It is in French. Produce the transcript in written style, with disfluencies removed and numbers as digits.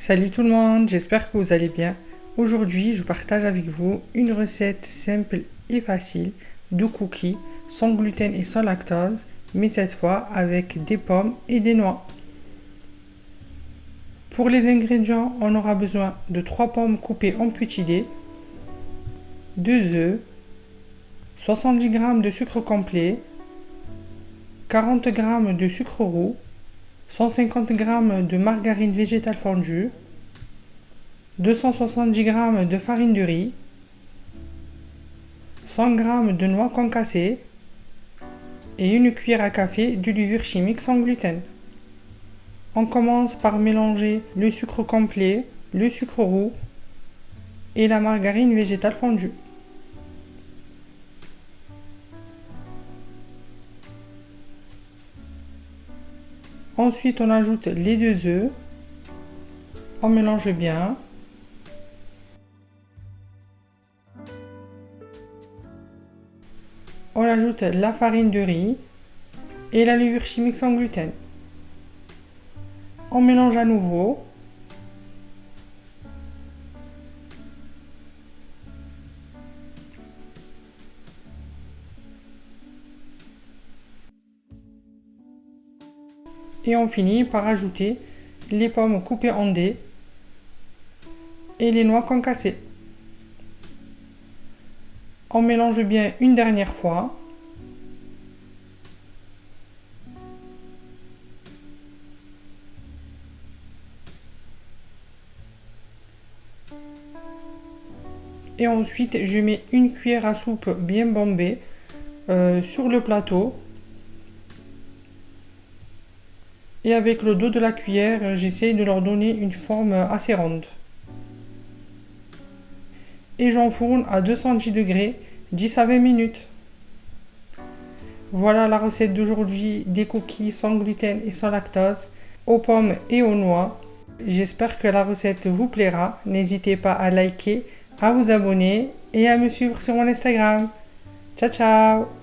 Salut tout le monde, j'espère que vous allez bien. Aujourd'hui, je partage avec vous une recette simple et facile de cookies sans gluten et sans lactose, mais cette fois avec des pommes et des noix. Pour les ingrédients, on aura besoin de 3 pommes coupées en petits dés, 2 œufs, 70 g de sucre complet, 40 g de sucre roux, 150 g de margarine végétale fondue, 270 g de farine de riz, 100 g de noix concassées et une cuillère à café de levure chimique sans gluten. On commence par mélanger le sucre complet, le sucre roux et la margarine végétale fondue. Ensuite, on ajoute les 2 œufs. On mélange bien. On ajoute la farine de riz et la levure chimique sans gluten. On mélange à nouveau. Et on finit par ajouter les pommes coupées en dés et les noix concassées. On mélange bien une dernière fois. Et ensuite, je mets une cuillère à soupe bien bombée sur le plateau. Et avec le dos de la cuillère, j'essaie de leur donner une forme assez ronde. Et j'enfourne à 210 degrés 10 à 20 minutes. Voilà la recette d'aujourd'hui des cookies sans gluten et sans lactose, aux pommes et aux noix. J'espère que la recette vous plaira. N'hésitez pas à liker, à vous abonner et à me suivre sur mon Instagram. Ciao ciao!